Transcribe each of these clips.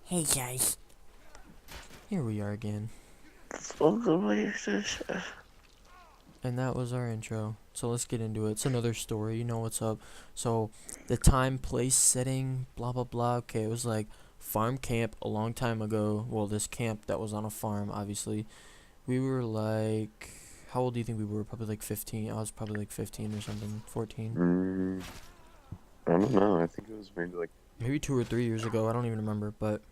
Hey guys, here we are again. And that was our intro. So let's get into it. It's another story, you know what's up. So the time, place, setting, blah blah blah. Okay, it was like farm camp a long time ago. Well, this camp that was on a farm, obviously. We were like, how old do you think we were? Probably like 15. I was probably like 15 or something, 14. Mm, I don't know. I think it was maybe like, Maybe 2 or 3 years ago. I don't even remember, but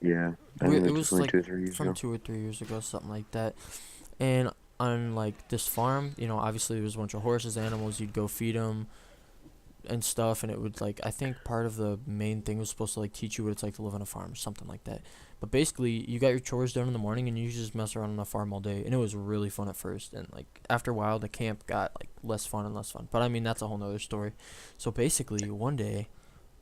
yeah, I think it it was was definitely like 2 or 3 years from ago. 2 or 3 years ago, something like that. And on like this farm, obviously there was a bunch of horses, animals. You'd go feed them and stuff, and it would like I think part of the main thing was supposed to like teach you what it's like to live on a farm or something like that. But basically, you got your chores done in the morning, and you just mess around on the farm all day, and it was really fun at first. And like after a while, the camp got like less fun and less fun. But I mean, that's a whole nother story. So basically, one day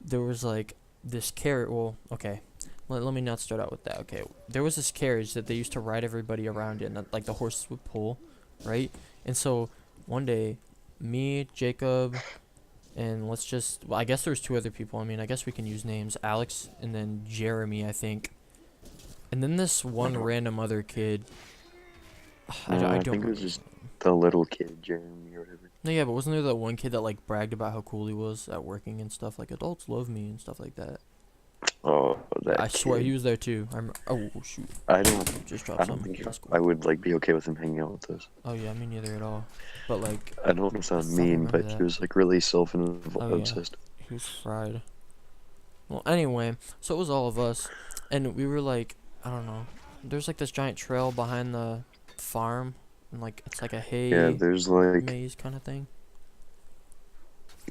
there was like this carrot. Well, okay. Let me not start out with that. Okay, there was this carriage that they used to ride everybody around in, that, like the horses would pull, right? And so one day, me, Jacob, and let's just, well, I guess there's two other people. I mean, I guess we can use names, Alex and then Jeremy, I think. And then this I one don't random other kid. I know. I don't think it remember was his just name. the little kid, Jeremy or whatever. No, yeah, but wasn't there that one kid that like bragged about how cool he was at working and stuff? Like adults love me and stuff like that. Oh, Yeah, I that swear he kid. was there too. Oh shoot, I don't. just I dropped don't some. think That's I cool. would like be okay with him hanging out with us. Oh yeah, me neither at all. But like, I don't want to I sound thought I mean, remember but he that. was like really Oh yeah, self-obsessed. he was fried. Well, anyway, so it was all of us, and we were like, I don't know. There's like this giant trail behind the farm, and like it's like a Yeah, hay there's like, maze kind of thing.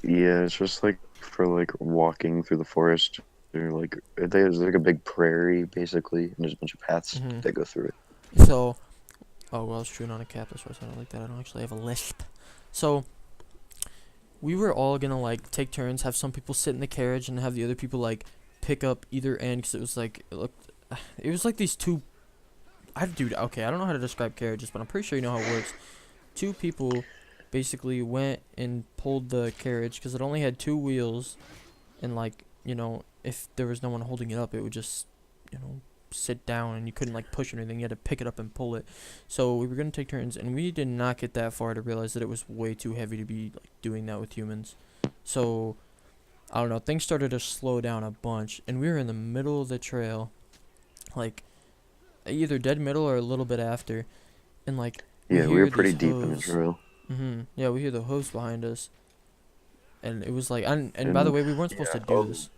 yeah, it's just like for like walking through the forest. Or like there's like a big prairie basically, and there's a bunch of paths Mhm. that go through it. So, oh well, I was chewing on a cap. That's why I sounded like that. I don't actually have a lisp. So we were all gonna like take turns, have some people sit in the carriage, and have the other people like pick up either end, because it was like it was like these two. Dude, okay, I don't know how to describe carriages, but I'm pretty sure you know how it works. Two people basically went and pulled the carriage because it only had two wheels, and like if there was no one holding it up, it would just you know sit down, and you couldn't like push or anything. You had to pick it up and pull it. So we were gonna take turns, and we did not get that far to realize that it was way too heavy to be like doing that with humans. So I don't know, things started to slow down a bunch, and we were in the middle of the trail, like either dead middle or a little bit after, and like we Yeah, we were hear pretty these deep in the hooves. trail. Yeah, we hear the hooves behind us, and it was like, and by the And way, we weren't supposed to yeah, do this.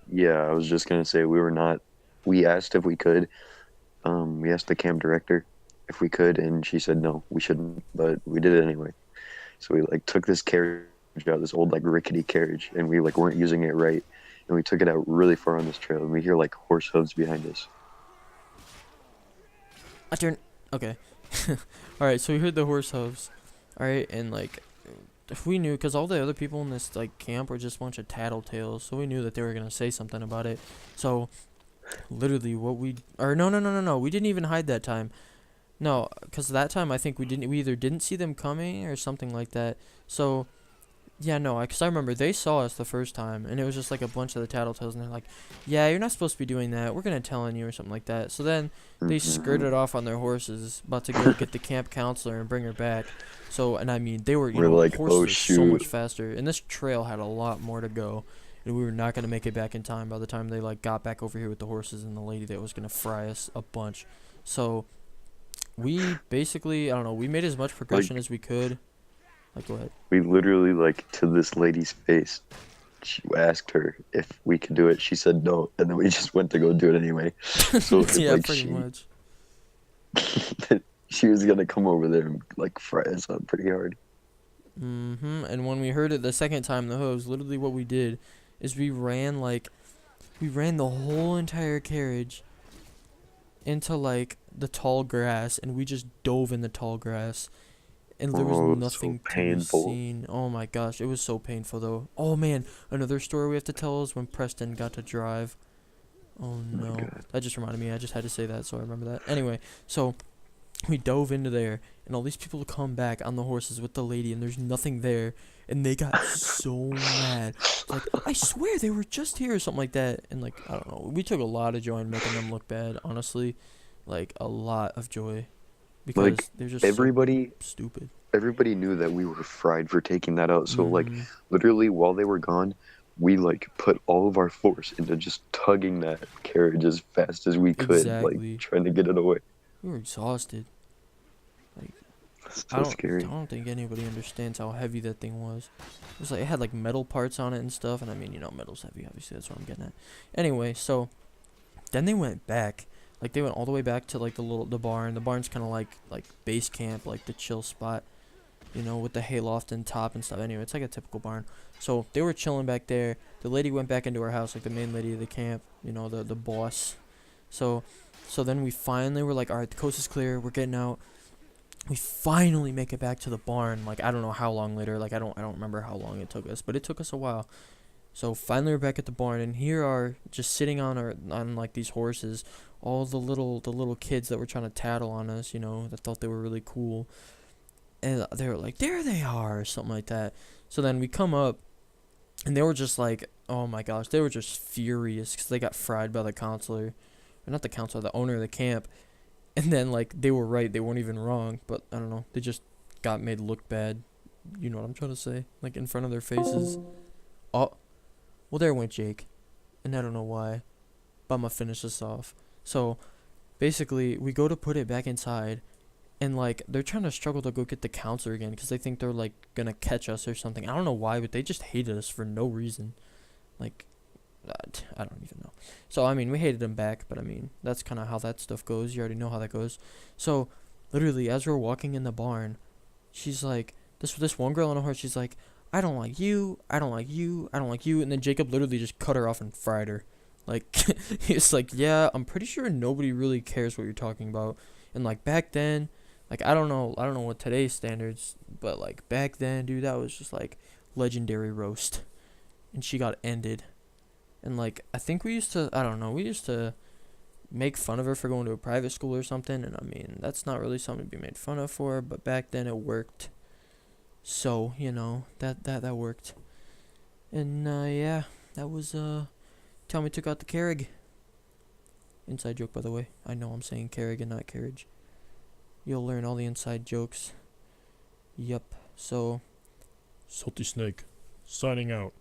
yeah, I was just gonna say we were not. We asked if we could. We asked the camp director if we could, and she said no, we shouldn't, but we did it anyway. So we like took this carriage out, this old like rickety carriage, and we like weren't using it right, and we took it out really far on this trail, and we hear like horse hooves behind us. I turn. Okay. All right. So we heard the horse hooves. All right, and like if we knew, because all the other people in this like camp were just a bunch of tattletales, so we knew that they were gonna say something about it. So literally, what we or no, we didn't even hide that time. No, because that time I think we didn't. We either didn't see them coming or something like that. So yeah, no, because I remember they saw us the first time, and it was just like a bunch of the tattletales, and they're like, "Yeah, you're not supposed to be doing that. We're gonna tell on you or something like that." So then they Hmm. skirted off on their horses, about to go get the camp counselor and bring her back. So, and I mean, they were, We're like, oh horses are so shoot, much faster, and this trail had a lot more to go, and we were not gonna make it back in time by the time they like got back over here with the horses and the lady that was gonna fry us a bunch. So we basically, I don't know, we made as much progression like as we could. Like, go ahead. we literally like to this lady's face. She asked her if we could do it. She said no, and then we just went to go do it anyway. So it Yeah, like pretty much. she was gonna come over there and like fry us up pretty hard. And when we heard it the second time, the hose, literally what we did is we ran the whole entire carriage into like the tall grass, and we just dove in the tall grass, and there was Oh, so nothing to be painful. seen. Oh my gosh, it was so painful though. Oh man, another story we have to tell is when Preston got to drive. Oh Oh my no, god. that just reminded me. I just had to say that, so I remember that. Anyway, so We dove into there, and all these people come back on the horses with the lady, and there's nothing there, and they got so mad. It's like, I swear they were just here or something like that, and like, I don't know. We took a lot of joy in making them look bad, honestly, like a lot of joy, because Like they're just so everybody stupid. everybody knew that we were fried for taking that out. So like Mhm. literally while they were gone, we like put all of our force into just tugging that carriage as fast as we could, like Exactly. trying to get it away. We were exhausted. Like, It's I so don't, I scary. don't think anybody understands how heavy that thing was. It was like it had like metal parts on it and stuff, and I mean, metal's heavy. Obviously, that's what I'm getting at. Anyway, so then they went back. Like they went all the way back to like the barn. The barn's kind of like base camp, like the chill spot, with the hayloft and top and stuff. Anyway, it's like a typical barn. So they were chilling back there. The lady went back into her house, like the main lady of the camp, the boss. So so then we finally were like, all right, the coast is clear. We're getting out. We finally make it back to the barn. Like I don't know how long later. Like I don't remember how long it took us, but it took us a while. So finally we're back at the barn, and here are just sitting on like these horses, all the little kids that were trying to tattle on us, that thought they were really cool, and they were like, there they are, or something like that. So then we come up, and they were just like, oh my gosh, they were just furious because they got fried by the counselor, or not the counselor, the owner of the camp, and then like they were right, they weren't even wrong, but I don't know, they just got made look bad. You know what I'm trying to say? Like in front of their faces. Oh, well, there went Jake, and I don't know why, but I'm gonna finish this off. So, basically, we go to put it back inside, and like they're trying to struggle to go get the counselor again because they think they're like gonna catch us or something. I don't know why, but they just hated us for no reason. Like, I don't even know. So I mean, we hated them back, but I mean that's kind of how that stuff goes. You already know how that goes. So, literally, as we're walking in the barn, she's like, this one girl on a horse. She's like, I don't like you. I don't like you. I don't like you. And then Jacob literally just cut her off and fried her. Like he's like, yeah, I'm pretty sure nobody really cares what you're talking about. And like back then, like I don't know what today's standards, but like back then, dude, that was just like legendary roast. And she got ended. And like I think I don't know, we used to make fun of her for going to a private school or something, and I mean, that's not really something to be made fun of for, but back then it worked. So, that worked. And yeah, that was Tommy took out the Carrig. Inside joke, by the way. I know I'm saying Carrig and not carriage. You'll learn all the inside jokes. Yep. So Salty Snake, signing out.